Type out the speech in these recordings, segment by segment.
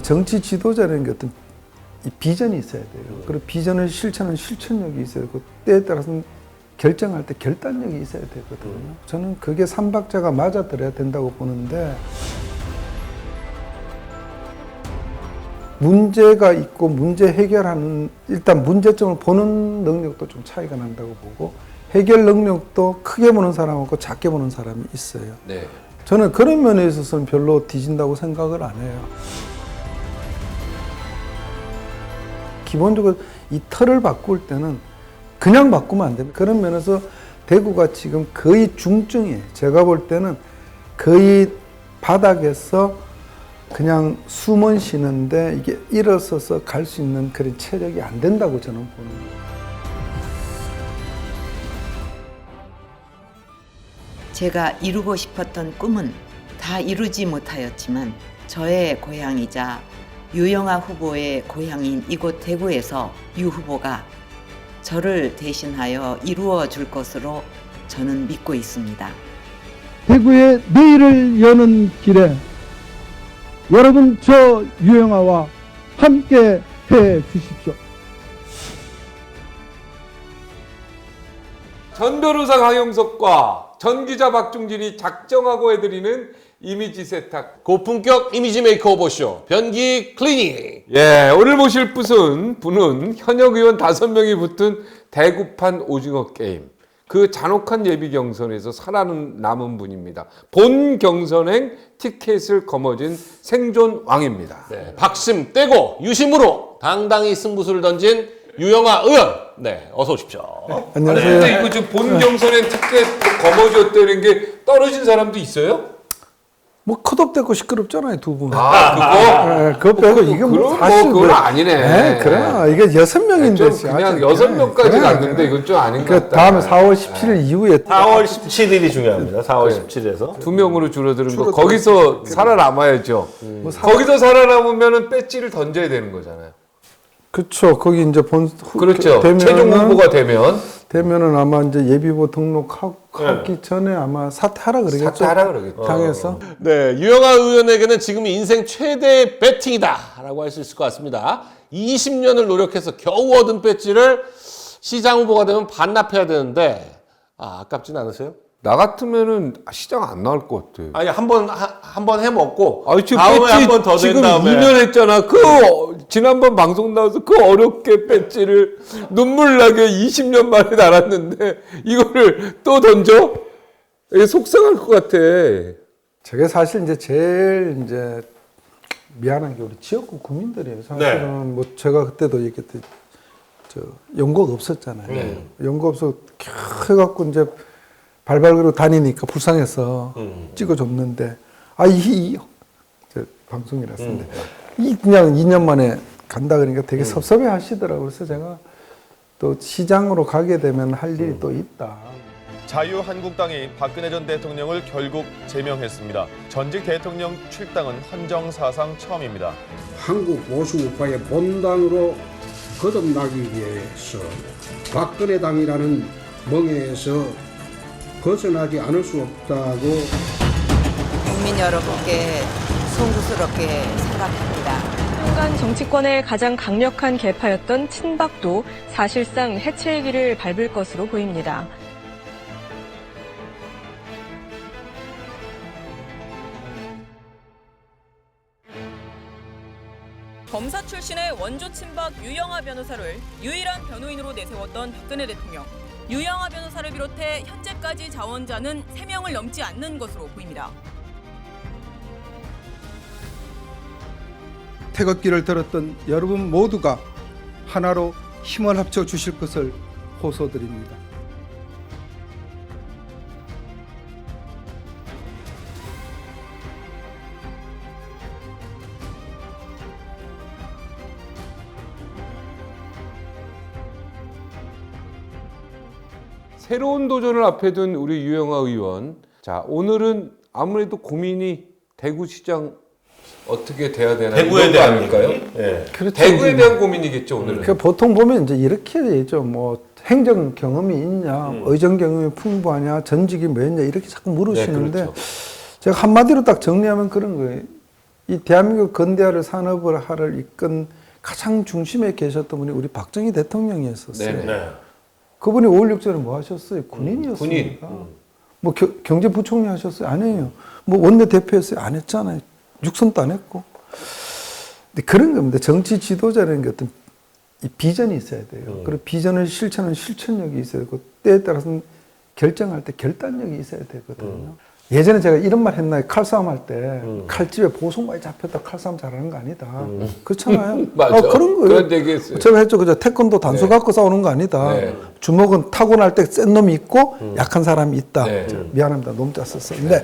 정치 지도자라는 게 어떤 이 비전이 있어야 돼요. 그리고 비전을 실천하는 실천력이 있어야 되고 때에 따라서는 결정할 때 결단력이 있어야 되거든요. 저는 그게 삼박자가 맞아들어야 된다고 보는데 문제가 있고 문제 해결하는 일단 문제점을 보는 능력도 좀 차이가 난다고 보고 해결 능력도 크게 보는 사람하고 작게 보는 사람이 있어요. 네. 저는 그런 면에 있어서는 별로 뒤진다고 생각을 안 해요. 기본적으로 이 틀을 바꿀 때는 그냥 바꾸면 안 됩니다. 그런 면에서 대구가 지금 거의 중증이에요. 제가 볼 때는 거의 바닥에서 그냥 숨은 쉬는데 이게 일어서서 갈 수 있는 그런 체력이 안 된다고 저는 보는 거예요. 제가 이루고 싶었던 꿈은 다 이루지 못하였지만 저의 고향이자 유영아 후보의 고향인 이곳 대구에서 유 후보가 저를 대신하여 이루어 줄 것으로 저는 믿고 있습니다. 대구의 내일을 여는 길에 여러분 저 유영아와 함께 해 주십시오. 전 변호사 강용석과 전 기자 박중진이 작정하고 해드리는 이미지 세탁 고품격 이미지 메이크오버 쇼 변기 클리닉. 예, 오늘 모실 분은 현역 의원 5명이 붙은 대구판 오징어 게임 그 잔혹한 예비 경선에서 살아남은 분입니다. 본 경선행 티켓을 거머쥔 생존 왕입니다. 네, 박심 떼고 유심으로 당당히 승부수를 던진 유영아 의원. 네, 어서 오십시오. 안녕하세요. 근데 이거 지금 본 경선행 티켓 거머쥐었다는 게 떨어진 사람도 있어요? 뭐 컷업되고 시끄럽잖아요, 두 분. 아, 그거? 네, 그거 빼고 이게 뭐 그럼 사실 그건 아니네. 네, 그래. 이게 6명인데 좀 그냥 6명까지 갔는데 이건 좀 아닌 것 그 같다. 다음에 4월 17일 이후에 4월 17일이 중요합니다. 4월 17일에서. 2명으로 줄어드는 거 거기서 살아남아야죠. 거기서 살아남으면은 배지를 던져야 되는 거잖아요. 그렇죠. 거기 이제 그렇죠. 되면은, 최종 후보가 되면은 아마 이제 예비후보 등록하기 전에 아마 사퇴하라 그러겠죠. 사퇴하라 그러겠죠. 당에서. 네, 유영아 의원에게는 지금 인생 최대 배팅이다라고 할 수 있을 것 같습니다. 20년을 노력해서 겨우 얻은 배지를 시장 후보가 되면 반납해야 되는데 아깝진 않으세요? 나 같으면은 시장 안 나올 것 같아. 아니 한 번 해먹고 지금 다음에 배지 한 번 더 된 지금 다음에 2년 했잖아. 지난번 방송 나와서 그 어렵게 배지를 눈물 나게 20년 만에 달았는데 이거를 또 던져? 이게 속상할 것 같아. 저게 사실 이제 제일 이제 미안한 게 우리 지역구 구민들이에요. 사실은 뭐 제가 그때도 얘기했듯이 저 연고가 없었잖아요. 연고 없어 해갖고 이제 발발그로 다니니까 불쌍해서 찍어줬는데 저 방송이랐는데 그냥 2년 만에 간다 그러니까 되게 섭섭해 하시더라고요. 그래서 제가 또 시장으로 가게 되면 할 일이 또 있다. 자유한국당이 박근혜 전 대통령을 결국 제명했습니다. 전직 대통령 출당은 헌정사상 처음입니다. 한국 보수우파의 본당으로 거듭나기 위해서 박근혜 당이라는 멍에에서 벗어나지 않을 수 없다고 국민 여러분께 송구스럽게 생각합니다. 한동안 정치권의 가장 강력한 계파였던 친박도 사실상 해체의 길을 밟을 것으로 보입니다. 검사 출신의 원조 친박 유영아 변호사를 유일한 변호인으로 내세웠던 박근혜 대통령. 유영아 변호사를 비롯해 현재까지 자원자는 3명을 넘지 않는 것으로 보입니다. 태극기를 들었던 여러분 모두가 하나로 힘을 합쳐 주실 것을 호소드립니다. 새로운 도전을 앞에 둔 우리 유영아 의원. 자, 오늘은 아무래도 고민이 대구시장 어떻게 돼야 되나 대구에 대한 아닐까요? 예. 그렇죠. 대구에 대한 고민이겠죠, 오늘은. 그 보통 보면 이제 이렇게 되죠. 뭐 행정 경험이 있냐, 의정 경험이 풍부하냐, 전직이 뭐였냐 이렇게 자꾸 물으시는데 네, 그렇죠. 제가 한마디로 딱 정리하면 그런 거예요. 이 대한민국 근대화를 산업화를 이끈 가장 중심에 계셨던 분이 우리 박정희 대통령이었었어요. 네네. 그분이 5.16 전에 뭐 하셨어요? 군인이었습니까? 뭐 경제부총리 하셨어요? 안 해요. 뭐 원내대표였어요? 안 했잖아요. 육선도 안 했고. 근데 그런 겁니다. 정치 지도자라는 게 어떤 이 비전이 있어야 돼요. 그리고 비전을 실천하는 실천력이 있어야 되고 때에 따라서는 결정할 때 결단력이 있어야 되거든요. 예전에 제가 이런 말 했나요? 칼싸움 할 때 칼집에 보석 많이 잡혔다 칼싸움 잘하는 거 아니다. 그렇잖아요. 맞아. 그런 거예요. 그런 얘기 했어요. 제가 했죠. 그죠? 태권도 단수 네. 갖고 싸우는 거 아니다. 네. 주먹은 타고날 때 센 놈이 있고 약한 사람이 있다. 네. 미안합니다. 너무 짰었어요. 근데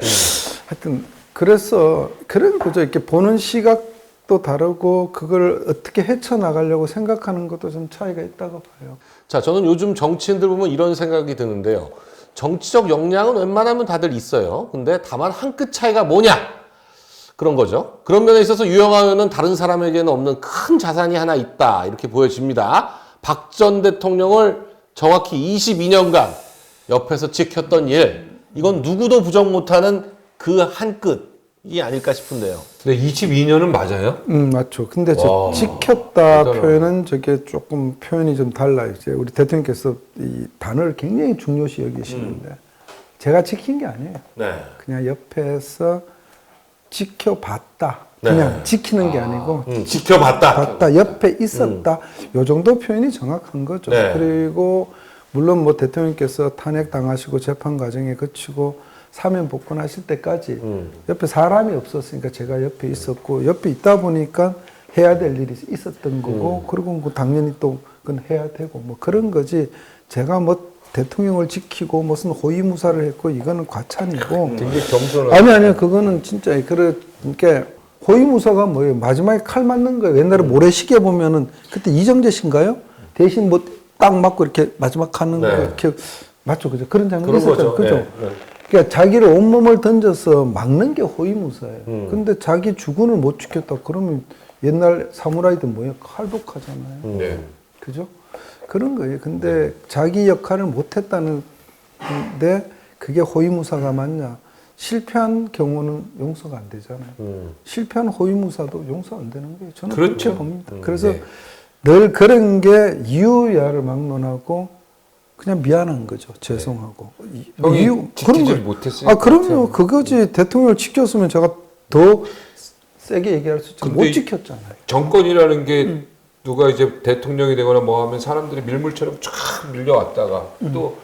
하여튼 그래서 그런 거죠. 이렇게 보는 시각도 다르고 그걸 어떻게 헤쳐나가려고 생각하는 것도 좀 차이가 있다고 봐요. 자, 저는 요즘 정치인들 보면 이런 생각이 드는데요. 정치적 역량은 웬만하면 다들 있어요. 근데 다만 한 끗 차이가 뭐냐? 그런 거죠. 그런 면에 있어서 유영하 의원은 다른 사람에게는 없는 큰 자산이 하나 있다. 이렇게 보여집니다. 박 전 대통령을 정확히 22년간 옆에서 지켰던 일. 이건 누구도 부정 못하는 그 한 끗이 아닐까 싶은데요. 근데 22년은 맞아요? 맞죠. 근데 저 와, 지켰다 대단하네. 표현은 저게 조금 표현이 좀 달라요. 이제 우리 대통령께서 이 단어를 굉장히 중요시 여기시는데 제가 지킨 게 아니에요. 네. 그냥 옆에서 지켜봤다. 그냥 지키는 게 아니고 지켜봤다. 봤다. 옆에 있었다. 요 정도 표현이 정확한 거죠. 네. 그리고 물론 뭐 대통령께서 탄핵 당하시고 재판 과정에 거치고 사면 복권하실 때까지 옆에 사람이 없었으니까 제가 옆에 있었고 옆에 있다 보니까 해야 될 일이 있었던 거고 그리고 뭐 당연히 또 그건 해야 되고 뭐 그런 거지 제가 뭐 대통령을 지키고 무슨 호위무사를 했고 이거는 과찬이고 되게 겸손하고. 아니 그거는 진짜 그러니까 호위무사가 뭐예요? 마지막에 칼 맞는 거예요. 옛날에 모래시계 보면은 그때 이정재 씨인가요? 대신 뭐 딱 맞고 이렇게 마지막 하는 거 이렇게 맞죠, 그죠? 그런 장면이 있었잖아요, 그죠? 네. 그러니까 자기를 온몸을 던져서 막는 게 호위무사예요. 근데 자기 주군을 못 지켰다 그러면 옛날 사무라이들 뭐예요? 칼독하잖아요. 네. 그죠? 그런 거예요. 근데 자기 역할을 못했다는데 그게 호위무사가 맞냐? 실패한 경우는 용서가 안 되잖아요. 실패한 호위무사도 용서 안 되는 거예요. 저는 그렇죠. 그렇게 봅니다. 그래서 늘 그런 게 이유야를 막론하고 그냥 미안한 거죠. 죄송하고. 형이 지키질 거예요. 못했으니까. 그럼요. 그거지. 대통령을 지켰으면 제가 더 세게 얘기할 수 있죠. 못 근데 지켰잖아요. 정권이라는 게 누가 이제 대통령이 되거나 뭐 하면 사람들이 밀물처럼 쫙 밀려왔다가 또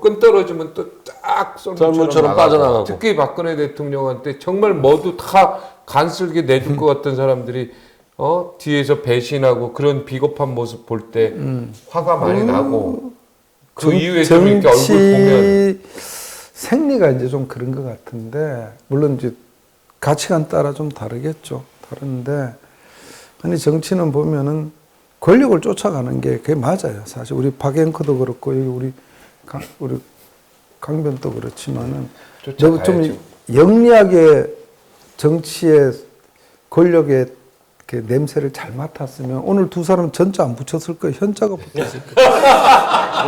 끈 떨어지면 또 딱 썰물처럼 빠져나가고. 특히 박근혜 대통령한테 정말 모두 다 간슬게 내줄 것 같던 사람들이 뒤에서 배신하고 그런 비겁한 모습 볼 때 화가 많이 나고 그 이후에 좀 이렇게 얼굴 보면 생리가 이제 좀 그런 것 같은데 물론 이제 가치관 따라 좀 다르겠죠. 다른데 아니 정치는 보면은 권력을 쫓아가는 게 그게 맞아요. 사실 우리 박 앵커도 그렇고 여기 우리 강변도 그렇지만은 좀 영리하게 정치의 권력의 그 냄새를 잘 맡았으면 오늘 두 사람 전자 안 붙였을 거예요. 현자가 붙었을 거예요.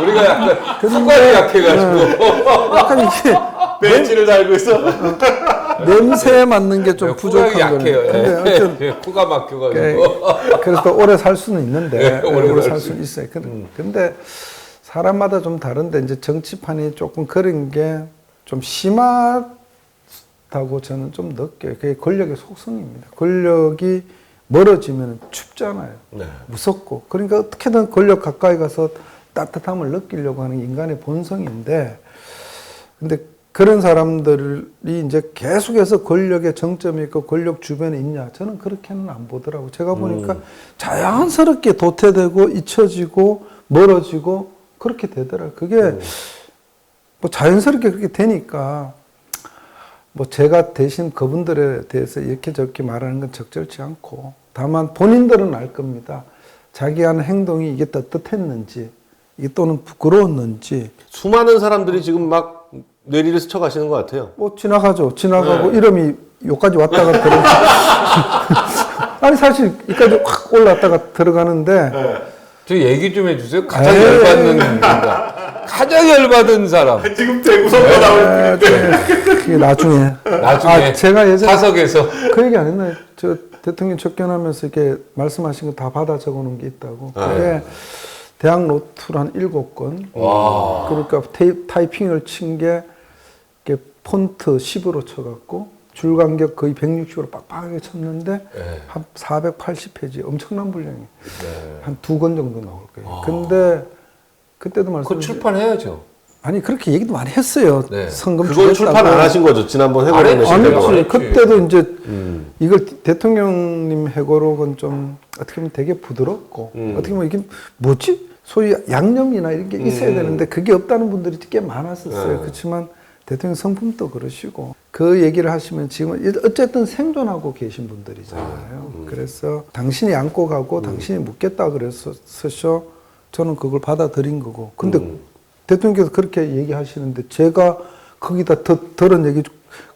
우리가 약간 후관이 약해가지고 약간 이게 배지를 달고 있어. 냄새에 맞는 게 좀 부족한 후관이 약해요. 거예요. 근데 하여튼 코가 막혀가지고 그래서 또 오래 살 수는 있는데 네, 오래 살 수는 있어요. 근데 사람마다 좀 다른데 이제 정치판이 조금 그런 게 좀 심하다고 저는 좀 느껴요. 그게 권력의 속성입니다. 권력이 멀어지면 춥잖아요. 네. 무섭고. 그러니까 어떻게든 권력 가까이 가서 따뜻함을 느끼려고 하는 인간의 본성인데, 근데 그런 사람들이 이제 계속해서 권력의 정점이 있고 권력 주변에 있냐? 저는 그렇게는 안 보더라고요. 제가 보니까 자연스럽게 도태되고 잊혀지고 멀어지고 그렇게 되더라고요. 그게 뭐 자연스럽게 그렇게 되니까 뭐 제가 대신 그분들에 대해서 이렇게 저렇게 말하는 건 적절치 않고 다만 본인들은 알 겁니다. 자기 하는 행동이 이게 떳떳했는지 이게 또는 부끄러웠는지 수많은 사람들이 지금 막 뇌리를 스쳐가시는 것 같아요. 뭐 지나가죠. 지나가고 이름이 여기까지 왔다가 들어가. 아니 사실 여기까지 확 올라왔다가 들어가는데 저 얘기 좀 해주세요. 가장 열받는 건가? 가장 열받은 사람. 지금 대구 선거 나올 그게 나중에. 나중에 제가 예전에 사석에서 그 얘기 안 했나요? 저 대통령 접견하면서 이렇게 말씀하신 거 다 받아 적어놓은 게 있다고. 그게 대학 노트를 한 7권. 그러니까 타이핑을 친 게 폰트 10으로 쳐갖고 줄 간격 거의 160으로 빡빡하게 쳤는데 한 480페이지 엄청난 분량이 한 2권 정도 나올 거예요. 근데 그때도 그거 말씀 출판해야죠. 아니 그렇게 얘기도 많이 했어요. 네. 성금 그건 주겠다고. 출판 안 하신 거죠? 지난번 해고를 안 내실 했지. 때도. 아니, 했지. 그때도 이제 이걸 대통령님 해고록은 좀 어떻게 보면 되게 부드럽고 어떻게 보면 이게 뭐지? 소위 양념이나 이런 게 있어야 되는데 그게 없다는 분들이 꽤 많았었어요. 그렇지만 대통령 성품도 그러시고 그 얘기를 하시면 지금 어쨌든 생존하고 계신 분들이잖아요. 그래서 당신이 안고 가고 당신이 묻겠다 그랬었죠. 저는 그걸 받아들인 거고. 근데 대통령께서 그렇게 얘기하시는데 제가 거기다 들은 얘기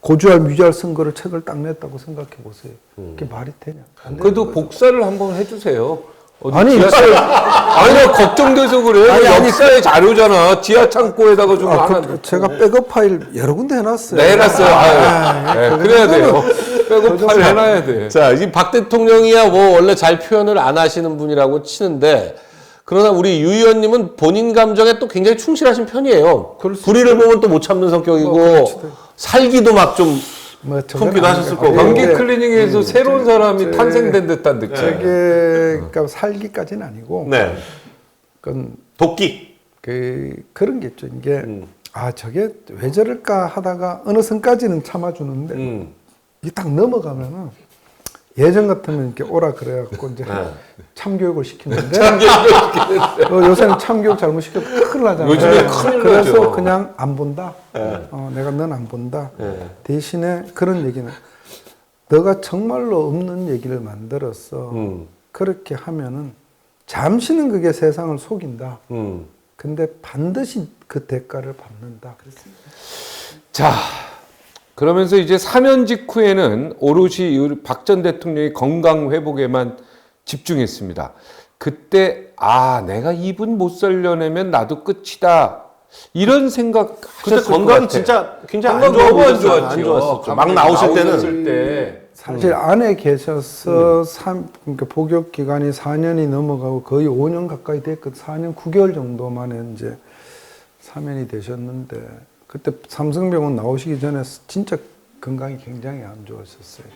고주할 뮤지할 선거를 책을 딱 냈다고 생각해 보세요. 그게 말이 되냐? 그래도 복사를 한번 해주세요. 아니, 지하철 아니야 걱정돼서 그래. 아니, 역사의 자료잖아. 지하 창고에다가 좀 하나. 제가 백업 파일 여러 군데 해놨어요. 네, 해놨어요. 네, 그래야 돼요. 백업 파일 해놔야 돼. 자, 이 박 대통령이야 뭐 원래 잘 표현을 안 하시는 분이라고 치는데 그러나 우리 유 의원님은 본인 감정에 또 굉장히 충실하신 편이에요. 불의를 보면 또 못 참는 성격이고 살기도 막 좀 품기도 하셨을 거고. 경기 클리닝에서 새로운 사람이 탄생된 듯한 느낌. 저게 그러니까 살기까지는 아니고 네. 그건 도끼. 그런 게 있죠. 이게 저게 왜 저럴까 하다가 어느 선까지는 참아주는데 이게 딱 넘어가면은 예전 같으면 이렇게 오라 그래갖고 이제 참교육을 시키는데 요새는 참교육 잘못 시켜도 큰일 나잖아요. 요즘에 큰일 그래서 나죠. 그냥 안 본다. 내가 넌 안 본다. 대신에 그런 얘기는 너가 정말로 없는 얘기를 만들어서 그렇게 하면은 잠시는 그게 세상을 속인다. 근데 반드시 그 대가를 받는다. 그렇습니다. 자, 그러면서 이제 사면 직후에는 오롯이 박 전 대통령의 건강 회복에만 집중했습니다. 그때 내가 이분 못 살려내면 나도 끝이다. 이런 생각 그때 건강이 진짜 굉장히 안 너무 안 좋았죠. 좋았죠. 막 나오실 때는. 사실 안에 계셔서 그러니까 복역 기간이 4년이 넘어가고 거의 5년 가까이 됐거든. 4년 9개월 정도 만에 이제 사면이 되셨는데 그때 삼성병원 나오시기 전에 진짜 건강이 굉장히 안 좋으셨어요.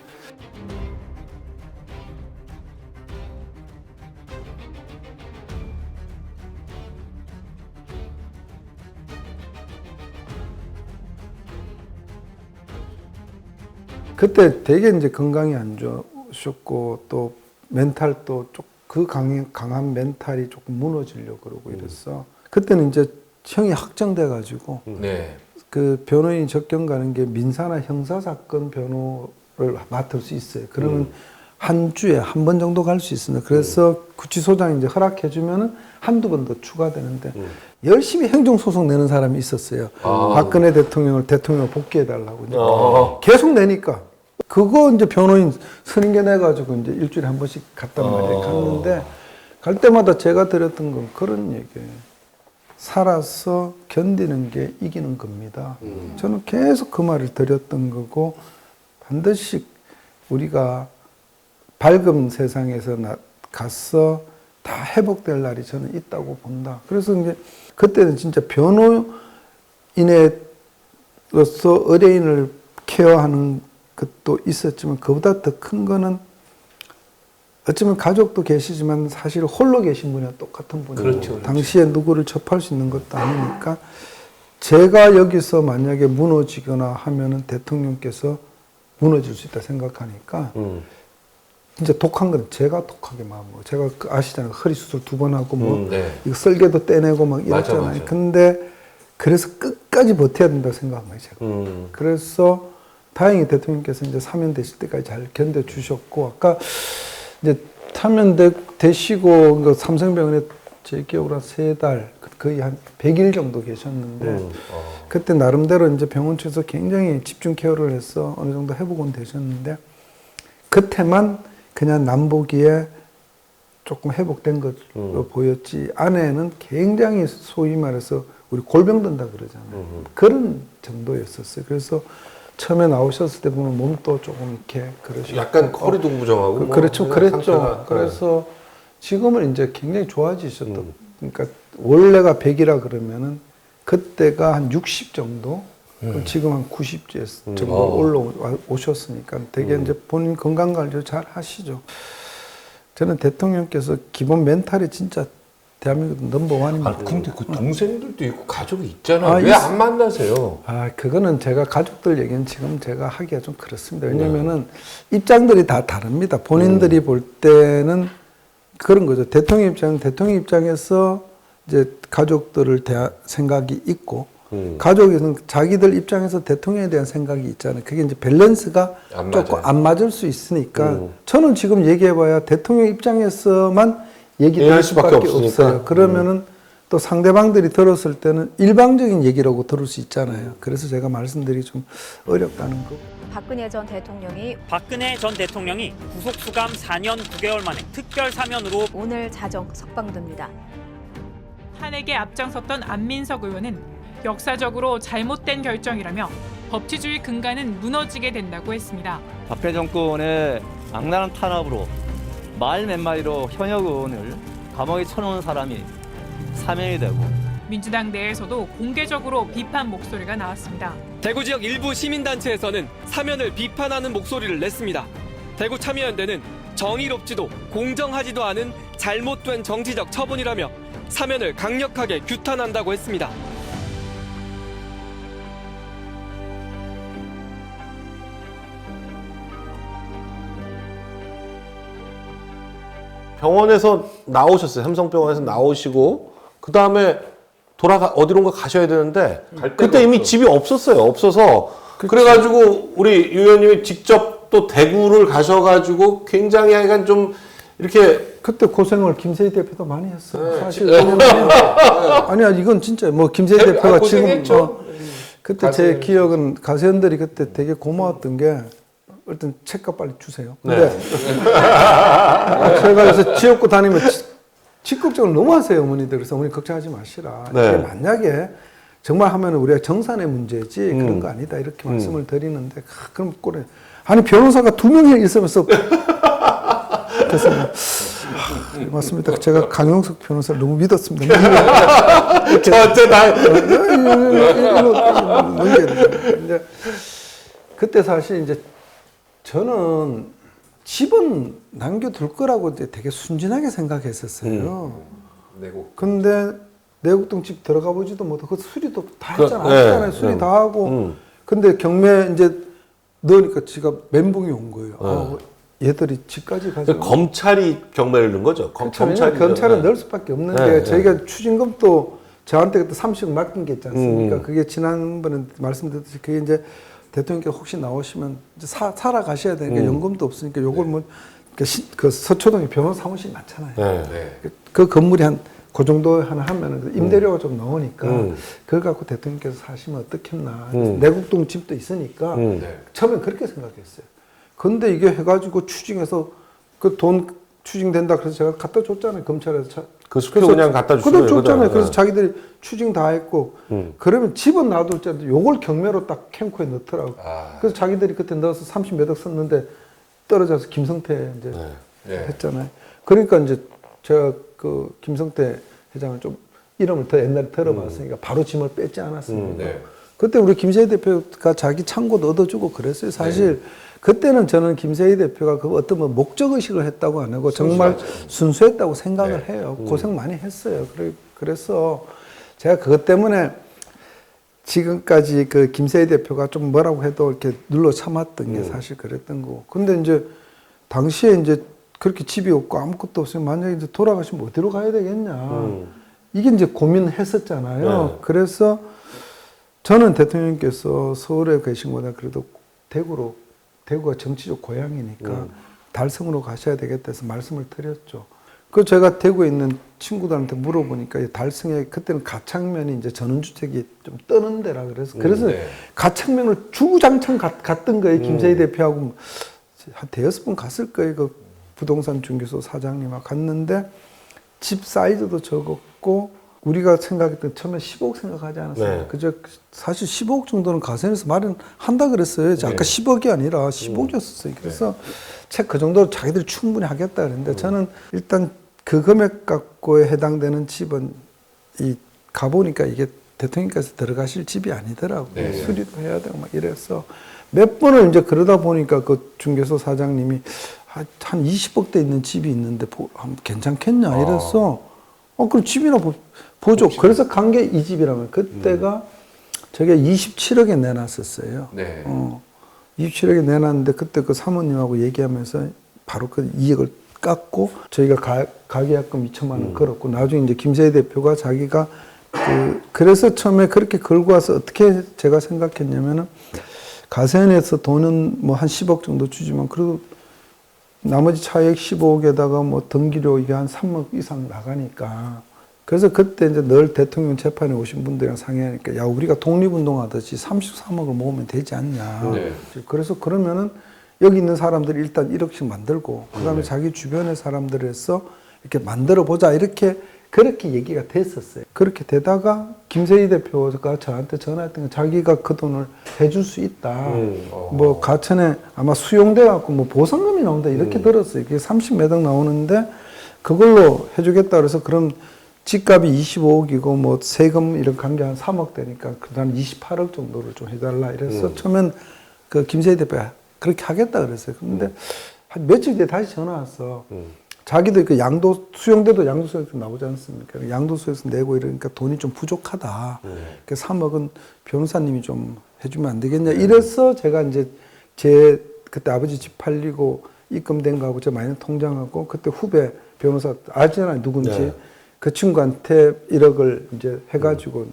그때 되게 이제 건강이 안 좋으셨고 또 멘탈도 그 강한 멘탈이 조금 무너지려고 그러고 이랬어. 그때는 이제 형이 확정돼 가지고 네. 그 변호인 접견 가는 게 민사나 형사 사건 변호를 맡을 수 있어요. 그러면 한 주에 한 번 정도 갈 수 있습니다. 그래서 구치소장이 이제 허락해 주면은 한두 번 더 추가되는데 열심히 행정소송 내는 사람이 있었어요. 박근혜 대통령을 복귀해 달라고. 계속 내니까. 그거 이제 변호인 30개 내가지고 이제 일주일에 한 번씩 갔단 말이에요. 갔는데 갈 때마다 제가 드렸던 건 그런 얘기예요. 살아서 견디는 게 이기는 겁니다. 저는 계속 그 말을 드렸던 거고 반드시 우리가 밝은 세상에서 가서 다 회복될 날이 저는 있다고 본다. 그래서 이제 그때는 진짜 변호인으로서 의뢰인을 케어하는 것도 있었지만 그보다 더 큰 거는 어쩌면 가족도 계시지만 사실 홀로 계신 분이랑 똑같은 분이고 그렇죠. 당시에 누구를 접할 수 있는 것도 아니니까 제가 여기서 만약에 무너지거나 하면은 대통령께서 무너질 수 있다 생각하니까 진짜 독한 건 제가 독하게 마음먹어요. 제가 아시잖아요. 허리 수술 2번 하고 이거 썰개도 떼내고 막 이랬잖아요. 맞아. 근데 그래서 끝까지 버텨야 된다고 생각한 거예요. 제가. 그래서 다행히 대통령께서 이제 사면되실 때까지 잘 견뎌주셨고 아까 이제 사면되시고 삼성병원에 제 기억으로 한 3달 거의 한 100일 정도 계셨는데 그때 나름대로 이제 병원 측에서 굉장히 집중 케어를 해서 어느 정도 회복은 되셨는데 그때만 그냥 남보기에 조금 회복된 것으로 보였지 안에는 굉장히 소위 말해서 우리 골병 든다 그러잖아요. 그런 정도였었어요. 그래서 처음에 나오셨을 때 보면 몸도 조금 이렇게 그러시고 약간 허리도 무정하고. 뭐 그렇죠. 그냥 그랬죠. 상태가, 그래서 지금은 이제 굉장히 좋아지셨던. 그러니까 원래가 100이라 그러면은 그때가 한 60 정도. 그럼 지금 한 90 정도 올라오셨으니까 되게 이제 본인 건강 관리 잘 하시죠. 저는 대통령께서 기본 멘탈이 진짜 대한민국 넘버원입니다. 아, 근데 그 동생들도 있고 가족이 있잖아요. 아, 왜 안 만나세요? 아, 그거는 제가 가족들 얘기는 지금 제가 하기가 좀 그렇습니다. 왜냐면은 입장들이 다 다릅니다. 본인들이 볼 때는 그런 거죠. 대통령 입장에서 이제 가족들을 대할 생각이 있고, 가족에서는 자기들 입장에서 대통령에 대한 생각이 있잖아요. 그게 이제 밸런스가 조금 안 맞을 수 있으니까 저는 지금 얘기해봐야 대통령 입장에서만 얘기할 수밖에 없어요. 그러면은 또 상대방들이 들었을 때는 일방적인 얘기라고 들을 수 있잖아요. 그래서 제가 말씀드리기 좀 어렵다는 거. 박근혜 전 대통령이 구속 수감 4년 9개월 만에 특별 사면으로 오늘 자정 석방됩니다. 탄핵에 앞장섰던 안민석 의원은 역사적으로 잘못된 결정이라며 법치주의 근간은 무너지게 된다고 했습니다. 박근혜 정권의 악랄한 탄압으로 말 몇 마디로 현역 의원을 감옥에 쳐놓은 사람이 사면이 되고 민주당 내에서도 공개적으로 비판 목소리가 나왔습니다. 대구 지역 일부 시민단체에서는 사면을 비판하는 목소리를 냈습니다. 대구 참여연대는 정의롭지도 공정하지도 않은 잘못된 정치적 처분이라며 사면을 강력하게 규탄한다고 했습니다. 병원에서 나오셨어요. 삼성병원에서 나오시고 그 다음에 어디론가 가셔야 되는데 그때 이미 집이 없었어요. 없어서 그래가지고 우리 유 의원님이 직접 또 대구를 가셔가지고 굉장히 약간 좀 이렇게 그때 고생을 김세희 대표도 많이 했어요. 사실 아니야 이건 진짜 뭐 김세희 대표가 지금 그때 제 기억은 가세현들이 그때 되게 고마웠던 게 일단 책값 빨리 주세요. 근데 제가 그래서 지역구 다니면 직급적으로 너무 하세요 어머니들. 그래서 어머니 걱정하지 마시라. 이게 만약에 정말 하면 우리가 정산의 문제지 그런 거 아니다 이렇게 말씀을 드리는데 그럼 꼴에 아니 변호사가 2명이 있으면서 그래서 맞습니다. 제가 강용석 변호사를 너무 믿었습니다. 저한테 다 이제 그때 사실 이제 저는 집은 남겨둘 거라고 이제 되게 순진하게 생각했었어요. 근데 내곡동 집 들어가 보지도 못하고 그 수리도 다 했잖아요. 수리 다 하고. 근데 경매 이제 넣으니까 지가 멘붕이 온 거예요. 얘들이 집까지 가서. 검찰이 경매를 넣은 거죠? 검찰은 넣을 수밖에 없는 게 저희가 추징금도 저한테 그때 30억 맡긴 게 있지 않습니까? 그게 지난번에 말씀드렸듯이 그게 이제 대통령께서 혹시 나오시면 이제 살아가셔야 되니까 연금도 없으니까 요걸 뭐 그 서초동에 변호사 사무실 많잖아요. 그 건물이 한 그 정도 하나 하면은 임대료가 좀 나오니까 그걸 갖고 대통령께서 사시면 어떻겠나. 내곡동 집도 있으니까 처음엔 그렇게 생각했어요. 근데 이게 해가지고 추징해서 그 돈 추징된다 그래서 제가 갖다 줬잖아요. 검찰에서. 그 수표 그냥 갖다 주시면 줬잖아요. 그래서 자기들이 추징 다 했고 그러면 집은 놔둘 때도 요걸 경매로 딱 캠코에 넣더라고. 그래서 자기들이 그때 넣어서 30 몇 억 썼는데 떨어져서 김성태 이제 했잖아요. 그러니까 이제 제가 그 김성태 회장을 좀 이름을 더 옛날에 들어봤으니까 바로 짐을 뺐지 않았습니까? 그때 우리 김세희 대표가 자기 창고도 얻어주고 그랬어요. 사실 그때는 저는 김세희 대표가 그 어떤 뭐 목적의식을 했다고 안 하고 정말 순수했다고 생각을 해요. 고생 많이 했어요. 그래서 제가 그것 때문에 지금까지 그 김세희 대표가 좀 뭐라고 해도 이렇게 눌러 참았던 게 사실 그랬던 거고. 근데 이제 당시에 이제 그렇게 집이 없고 아무것도 없으면 만약에 이제 돌아가시면 어디로 가야 되겠냐. 이게 이제 고민했었잖아요. 그래서 저는 대통령께서 서울에 계신 거다 그래도 대구가 정치적 고향이니까 달성으로 가셔야 되겠다 해서 말씀을 드렸죠. 그 제가 대구에 있는 친구들한테 물어보니까 달성에 그때는 가창면이 이제 전원주택이 좀 뜨는 데라 그래서 가창면을 주구장창 갔던 거예요. 김세희 대표하고 한 대여섯 번 갔을 거예요. 그 부동산 중개소 사장님하고 갔는데 집 사이즈도 적었고 우리가 생각했던 처음에 15억 생각하지 않았어요. 네. 그저 사실 15억 정도는 가세에서 마련한다 그랬어요. 아까 10억이 아니라 15억이었어요. 그래서 책 그 정도로 자기들이 충분히 하겠다 그랬는데 저는 일단 그 금액 갖고에 해당되는 집은 이 가보니까 이게 대통령께서 들어가실 집이 아니더라고요. 수리도 해야 되고 막 이래서 몇 번을 이제 그러다 보니까 그 중개소 사장님이 한 20억대 있는 집이 있는데 괜찮겠냐 이래서 그럼 집이나 보죠. 그래서 간 게 이 집이라면 그때가 저게 27억에 내놨었어요. 네. 27억에 내놨는데 그때 그 사모님하고 얘기하면서 바로 그 2억을 깎고 저희가 가계약금 2천만 원 걸었고 나중에 이제 김세희 대표가 자기가 그래서 처음에 그렇게 걸고 와서 어떻게 제가 생각했냐면은 가세현에서 돈은 뭐 한 10억 정도 주지만 그래도 나머지 차액 15억에다가 뭐 등기료 이게 한 3억 이상 나가니까 그래서 그때 이제 늘 대통령 재판에 오신 분들이랑 상의하니까 야 우리가 독립운동하듯이 33억을 모으면 되지 않냐. 네. 그래서 그러면은 여기 있는 사람들이 일단 1억씩 만들고 그다음에 자기 주변의 사람들에서 이렇게 만들어 보자 이렇게 그렇게 얘기가 됐었어요. 그렇게 되다가 김세희 대표가 저한테 전화했던 게 자기가 그 돈을 해줄 수 있다. 뭐 가천에 아마 수용돼 갖고 뭐 보상금이 나온다 이렇게 들었어요. 그게 30몇 억 나오는데 그걸로 해주겠다 그래서 그럼 집값이 25억이고 뭐 세금 이런 관계 한 3억 되니까 그다음 28억 정도를 좀 해달라 이래서 처음엔 그 김세희 대표가 그렇게 하겠다 그랬어요. 근데 한 며칠 뒤에 다시 전화 왔어. 자기도 그 수용돼도 양도소득세 나오지 않습니까? 양도소득세 내고 이러니까 돈이 좀 부족하다. 그 3억은 변호사님이 좀 해주면 안 되겠냐. 이래서 제가 이제 그때 아버지 집 팔리고 입금된 거하고 제 마이너 통장하고 그때 후배 변호사 알잖아요 누군지. 네. 그 친구한테 1억을 이제 해가지고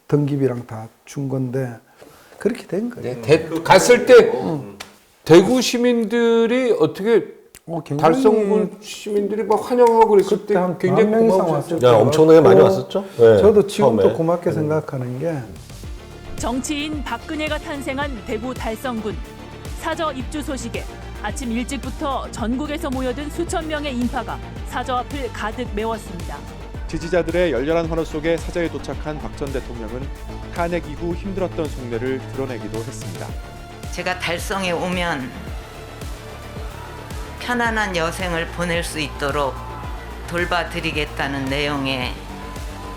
등기비랑 다 준 건데 그렇게 된 거예요. 갔을 때 대구 시민들이 어떻게 달성군 시민들이 막 환영하고 그랬을 때 굉장히 고마웠어요. 엄청나게 많이 왔었죠. 네, 저도 지금도 처음에. 고맙게 생각하는 게 정치인 박근혜가 탄생한 대구 달성군. 사저 입주 소식에 아침 일찍부터 전국에서 모여든 수천 명의 인파가 사저 앞을 가득 메웠습니다. 지지자들의 열렬한 환호 속에 사저에 도착한 박 전 대통령은 탄핵 이후 힘들었던 속내를 드러내기도 했습니다. 제가 달성에 오면 편안한 여생을 보낼 수 있도록 돌봐드리겠다는 내용의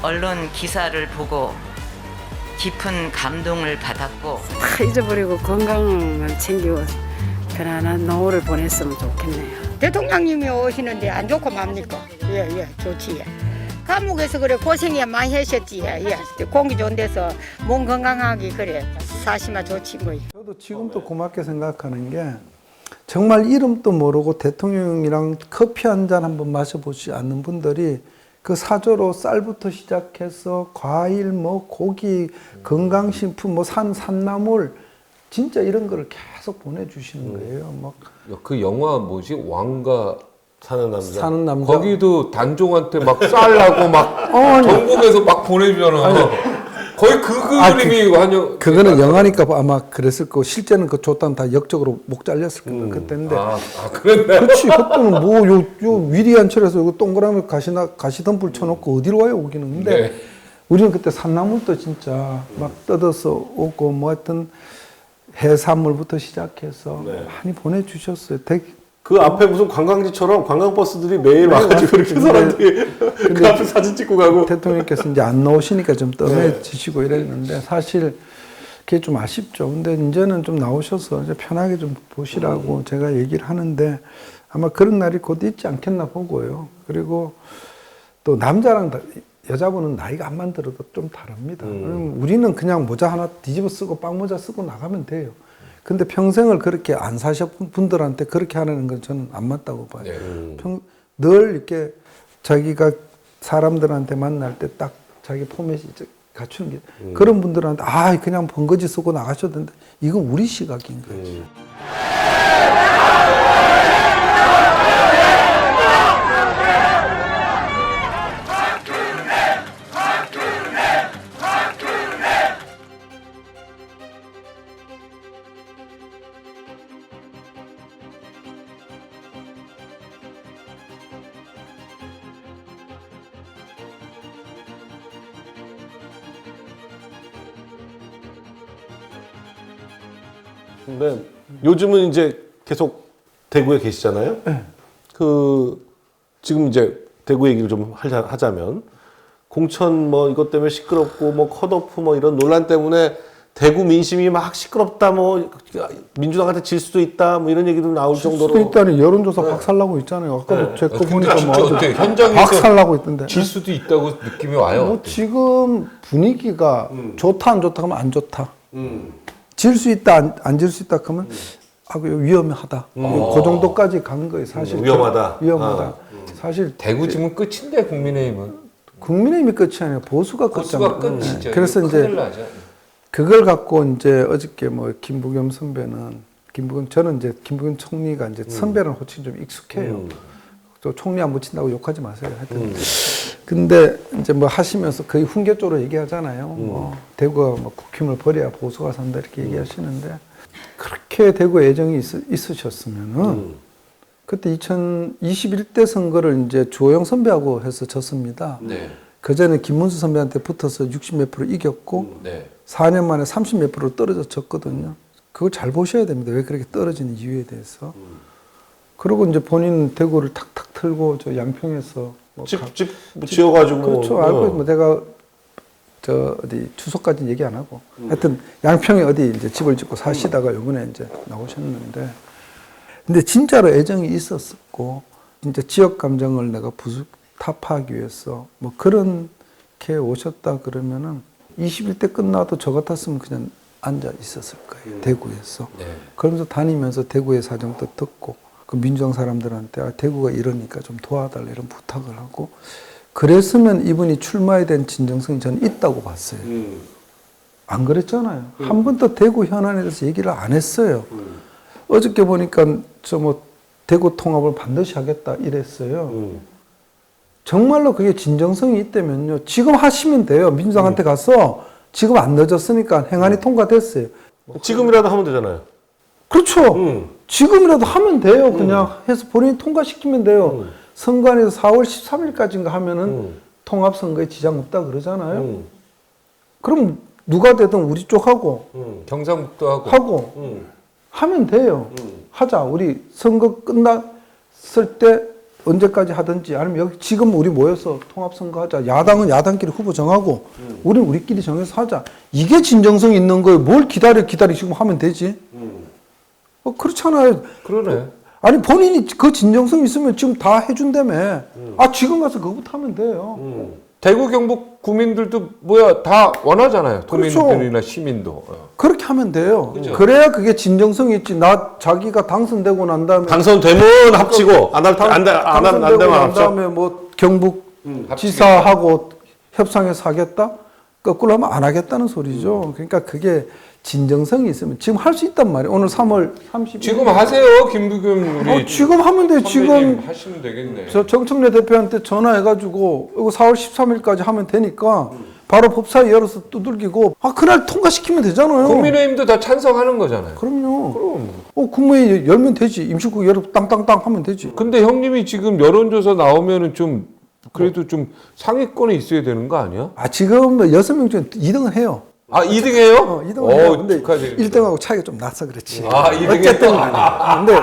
언론 기사를 보고 깊은 감동을 받았고 다 잊어버리고 건강만 챙기고 편안한 노후를 보냈으면 좋겠네요. 대통령님이 오시는데 안 좋고 맙니까? 예, 좋지. 감옥에서 그래 고생이 많이 하셨지. 예, 공기 좋은 데서 몸 건강하기 그래 사시마 좋지 뭐. 저도 지금도 고맙게 생각하는 게 정말 이름도 모르고 대통령이랑 커피 한 잔 한번 마셔보지 않는 분들이 그 사저로 쌀부터 시작해서 과일, 뭐 고기, 건강식품, 뭐 산나물 진짜 이런 거를 계속 보내주시는 거예요. 막 그 영화 뭐지 왕가 사는 남자. 거기도 단종한테 막 쌀라고 막 전국에서 막 보내주잖아. 거의 그림이 환영. 그거는 영화니까 아마 그랬을 거고 실제는 그 줬다는 다 역적으로 목 잘렸을 겁니다. 그때인데. 그랬네. 그렇지. 그때는 뭐 요 위리안철에서 이거 동그라미 가시덤불 쳐놓고 어디로 와요 오기는. 근데 네. 우리는 그때 산나물도 진짜 막 뜯어서 오고 뭐 하여튼 해산물부터 시작해서 많이 보내주셨어요. 그 앞에 무슨 관광지처럼 관광버스들이 매일 와가지고 이렇게 사람들이 그 앞에 사진 찍고 가고. 대통령께서 이제 안 나오시니까 좀 뜸해지시고 이랬는데 사실 그게 좀 아쉽죠. 근데 이제는 좀 나오셔서 이제 편하게 좀 보시라고 제가 얘기를 하는데 아마 그런 날이 곧 있지 않겠나 보고요. 그리고 또 남자랑 여자분은 나이가 안만 들어도 좀 다릅니다. 우리는 그냥 모자 하나 뒤집어 쓰고 빵모자 쓰고 나가면 돼요. 근데 평생을 그렇게 안 사셨던 분들한테 그렇게 하는 건 저는 안 맞다고 봐요. 늘 이렇게 자기가 사람들한테 만날 때 딱 자기 포맷이 갖추는 게 그런 분들한테 그냥 번거지 쓰고 나가셔도 된다. 이건 우리 시각인 거지. 근데 요즘은 이제 계속 대구에 계시잖아요. 네. 지금 이제 대구 얘기를 좀 하자면 공천 뭐 이것 때문에 시끄럽고 뭐 컷오프 뭐 이런 논란 때문에 대구 민심이 막 시끄럽다 뭐 민주당한테 질 수도 있다 뭐 이런 얘기도 나올 정도로. 수도 있다니 여론조사 박살나고 있잖아요. 아까도 제 거 보니까 뭐 아주 현장에서 박살나고 있던데. 질 수도 있다고 느낌이 와요. 뭐 지금 분위기가 좋다 안 좋다 하면 안 좋다. 질 수 있다 안 질 수 있다 하면 아그 위험하다. 그 정도까지 간 거예요. 사실 위험하다. 위험하다. 사실 대구 지금 끝인데 국민의힘이 끝이 아니라 보수가 끝이잖아요. 끝이죠. 그래서 이제 그걸 갖고 이제 어저께 뭐 김부겸 선배는 저는 이제 김부겸 총리가 이제 선배라는 호칭이 좀 익숙해요. 또 총리 안 붙인다고 욕하지 마세요. 하여튼. 근데 이제 뭐 하시면서 거의 훈계 쪽으로 얘기하잖아요. 뭐 대구가 뭐 국힘을 버려야 보수가 산다 이렇게 얘기하시는데 그렇게 대구에 애정이 있으셨으면은 그때 2021대 선거를 이제 주호영 선배하고 해서 졌습니다. 네. 그 전에 김문수 선배한테 붙어서 60 몇 프로 이겼고 네. 4년 만에 30 몇 프로 떨어져 졌거든요. 그걸 잘 보셔야 됩니다. 왜 그렇게 떨어지는 이유에 대해서. 그리고 이제 본인 대구를 탁탁 틀고 저 양평에서 뭐 집 지어가지고. 그렇죠. 알고 뭐 내가 저 어디 주소까지는 얘기 안 하고 하여튼 양평에 어디 이제 집을 짓고 사시다가 요번에 이제 나오셨는데 근데 진짜로 애정이 있었고 진짜 지역 감정을 내가 타파하기 위해서 뭐 그렇게 오셨다 그러면은 21대 끝나도 저 같았으면 그냥 앉아 있었을 거예요. 대구에서. 네. 그러면서 다니면서 대구의 사정도 듣고 그 민주당 사람들한테 대구가 이러니까 좀 도와달라 이런 부탁을 하고 그랬으면 이분이 출마에 대한 진정성이 저는 있다고 봤어요. 안 그랬잖아요. 한 번도 대구 현안에 대해서 얘기를 안 했어요. 어저께 보니까 저 뭐 대구 통합을 반드시 하겠다 이랬어요. 정말로 그게 진정성이 있다면요. 지금 하시면 돼요. 민주당한테 가서 지금 안 늦었으니까 행안이 통과됐어요. 지금이라도 하면 되잖아요. 그렇죠. 지금이라도 하면 돼요. 그냥 해서 본인이 통과시키면 돼요. 선관위에서 4월 13일까지인가 하면은 통합선거에 지장 없다 그러잖아요. 그럼 누가 되든 우리 쪽하고 경상북도하고 하면 돼요. 하자. 우리 선거 끝났을 때 언제까지 하든지 아니면 여기 지금 우리 모여서 통합선거 하자. 야당은 야당끼리 후보 정하고 우리는 우리끼리 정해서 하자. 이게 진정성 있는 거예요. 뭘 기다려 지금 하면 되지. 그렇잖아요. 그러네. 아니 본인이 그 진정성 있으면 지금 다 해준다며. 지금 가서 그거부터 하면 돼요. 대구 경북 구민들도 다 원하잖아요. 도민들이나 그렇죠. 시민도. 그렇게 하면 돼요. 그죠? 그래야 그게 진정성이 있지. 자기가 당선되고 난 다음에 당선되면 합치고 안 되면 난 합쳐. 다음에 뭐 경북 지사하고 협상해서 하겠다? 거꾸로 하면 안 하겠다는 소리죠. 그러니까 그게 진정성이 있으면 지금 할 수 있단 말이에요. 오늘 3월 30일. 지금 하세요, 김부겸 우리. 지금 하면 돼요. 지금 하시면 되겠네. 저 정청래 대표한테 전화해가지고 이거 4월 13일까지 하면 되니까 바로 법사위 열어서 두들기고 그날 통과시키면 되잖아요. 국민의힘도 다 찬성하는 거잖아요. 그럼요. 국무회의 열면 되지. 임시국 열어 땅땅땅 하면 되지. 근데 형님이 지금 여론조사 나오면은 좀 그래도 좀 상위권에 있어야 되는 거 아니야? 지금 6명 중에 2등을 해요. 2등해요? 2등을 해요. 근데 축하드립니다. 1등하고 차이가 좀 나서 그렇지. 2등에 어쨌든 간에. 근데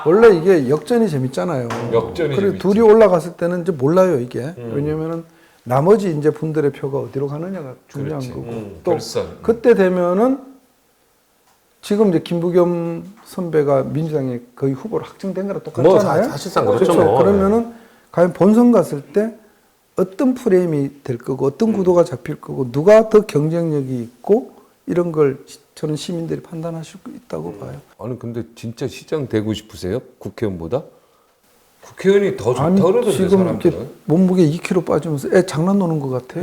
원래 이게 역전이 재밌잖아요. 역전이 그리고 재밌지. 둘이 올라갔을 때는 이제 몰라요, 이게. 왜냐면은 나머지 이제 분들의 표가 어디로 가느냐가 중요한 그렇지. 거고. 또 결선. 그때 되면은 지금 이제 김부겸 선배가 민주당에 거의 후보로 확정된 거랑 똑같잖아요. 사실상 그렇죠. 뭐. 그러면은 과연 본선 갔을 때 어떤 프레임이 될 거고 어떤 구도가 잡힐 거고 누가 더 경쟁력이 있고 이런 걸 저는 시민들이 판단하실 수 있다고 봐요. 아니 근데 진짜 시장 되고 싶으세요? 국회의원보다? 국회의원이 더 좋다 그러던데 지금 사람들은. 이렇게 몸무게 2kg 빠지면서 애 장난 노는 것 같아.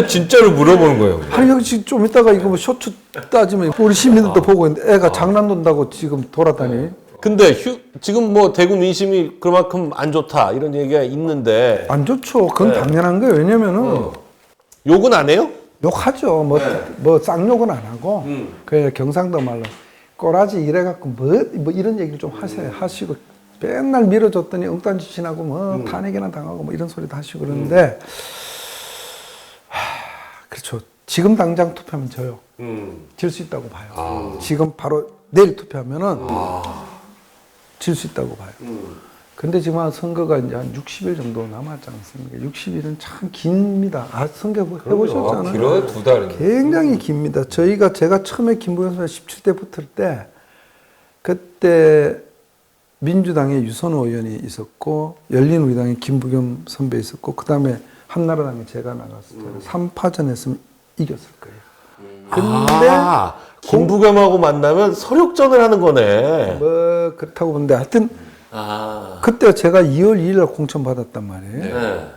진짜로 물어보는 거예요. 아니 여기 지금 좀 이따가 이거 뭐 쇼츠 따지면 우리 시민들도 보고 있는데 애가 장난 논다고 지금 돌아다니. 근데 지금 뭐 대구 민심이 그만큼 안 좋다 이런 얘기가 있는데 안 좋죠. 그건 당연한 거예요. 왜냐면은 욕은 안 해요? 욕하죠. 뭐 쌍욕은 안 하고 그냥 경상도 말로 꼬라지 이래갖고 뭐 이런 얘기를 좀 하시고 맨날 밀어줬더니 엉딴짓이나고 뭐 탄핵이나 당하고 뭐 이런 소리도 하시고 그러는데 그렇죠. 지금 당장 투표하면 져요. 질 수 있다고 봐요. 지금 바로 내일 투표하면은 질 수 있다고 봐요. 근데 지금 선거가 이제 한 60일 정도 남았지 않습니까? 60일은 참 깁니다. 선거 해보셨잖아요. 길어요, 2달이면. 굉장히 깁니다. 제가 처음에 김부겸 선수 17대 붙을 때, 그때 민주당에 유선호 의원이 있었고, 열린우리당에 김부겸 선배 있었고, 그 다음에 한나라당에 제가 나갔을 때 3파전 했으면 이겼을 거예요. 근데 김부겸하고 만나면 서력전을 하는 거네. 뭐 그렇다고 보는데 하여튼 그때 제가 2월 2일 날 공천 받았단 말이에요. 네.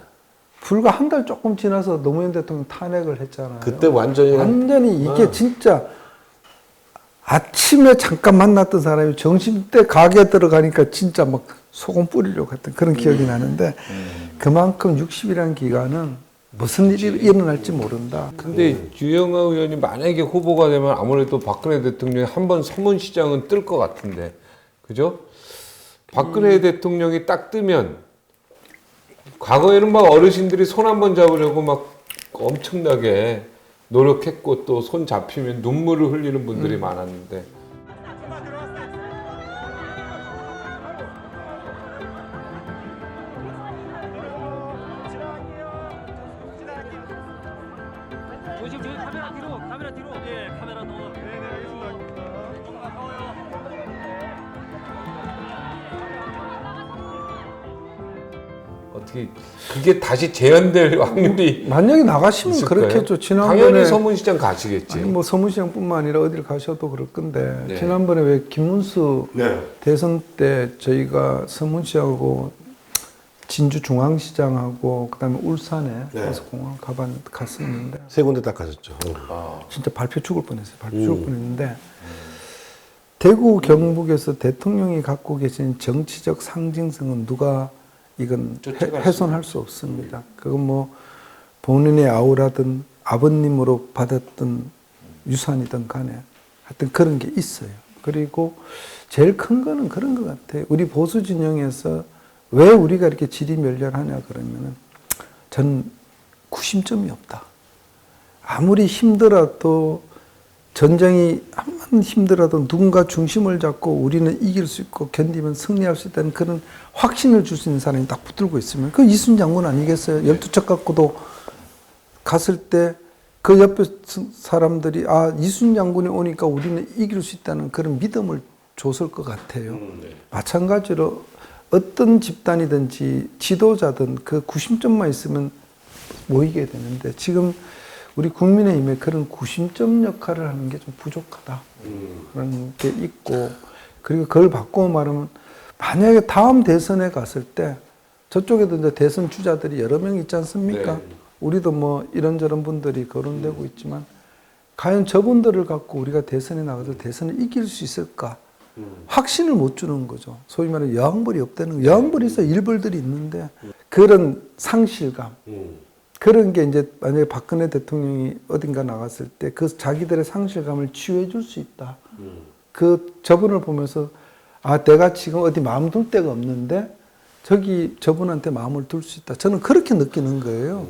불과 한 달 조금 지나서 노무현 대통령 탄핵을 했잖아요. 그때 완전히 이게 진짜 아침에 잠깐 만났던 사람이 점심때 가게 들어가니까 진짜 막 소금 뿌리려고 했던 그런 기억이 나는데 그만큼 60일이라는 기간은 무슨 일이 일어날지 모른다. 근데 유영아 의원이 만약에 후보가 되면 아무래도 박근혜 대통령이 한번 서문시장은 뜰 것 같은데, 그죠? 박근혜 대통령이 딱 뜨면 과거에는 막 어르신들이 손 한번 잡으려고 막 엄청나게 노력했고 또 손 잡히면 눈물을 흘리는 분들이 많았는데. 어떻게 그게 다시 재현될 확률이 만약에 나가시면 있을까요? 그렇겠죠. 지난번에 당연히 서문시장 가시겠지. 아니 뭐 서문시장뿐만 아니라 어딜 가셔도 그럴 건데 네. 지난번에 왜 김문수 네. 대선 때 저희가 서문시하고 진주 중앙시장하고 그다음에 울산에 가서 공항 갔었는데 세 군데 딱 가셨죠. 진짜 발표 죽을 뻔했어요. 발표 죽을 뻔했는데 대구 경북에서 대통령이 갖고 계신 정치적 상징성은 누가 이건 훼손할 수 없습니다. 그건 뭐 본인의 아우라든 아버님으로 받았던 유산이든 간에 하여튼 그런 게 있어요. 그리고 제일 큰 거는 그런 것 같아요. 우리 보수 진영에서 왜 우리가 이렇게 지리멸렬하냐 그러면은 저는 구심점이 없다. 아무리 힘들어도 전쟁이 한번 힘들어도 누군가 중심을 잡고 우리는 이길 수 있고 견디면 승리할 수 있다는 그런 확신을 줄 수 있는 사람이 딱 붙들고 있으면 그 이순 장군 아니겠어요? 12척 갖고도 갔을 때 그 옆에 사람들이 이순 장군이 오니까 우리는 이길 수 있다는 그런 믿음을 줬을 것 같아요. 마찬가지로 어떤 집단이든지 지도자든 그 구심점만 있으면 모이게 되는데 지금 우리 국민의힘에 그런 구심점 역할을 하는 게 좀 부족하다. 그런 게 있고, 그리고 그걸 바꾸고 말하면, 만약에 다음 대선에 갔을 때, 저쪽에도 이제 대선 주자들이 여러 명 있지 않습니까? 우리도 뭐 이런저런 분들이 거론되고 있지만, 과연 저분들을 갖고 우리가 대선에 나가서 대선을 이길 수 있을까? 확신을 못 주는 거죠. 소위 말하는 여왕벌이 없다는 거. 여왕벌이 있어 일벌들이 있는데, 그런 상실감. 그런 게 이제 만약에 박근혜 대통령이 어딘가 나갔을 때 그 자기들의 상실감을 치유해 줄 수 있다. 그 저분을 보면서 내가 지금 어디 마음 둘 데가 없는데 저분한테 마음을 둘 수 있다. 저는 그렇게 느끼는 거예요.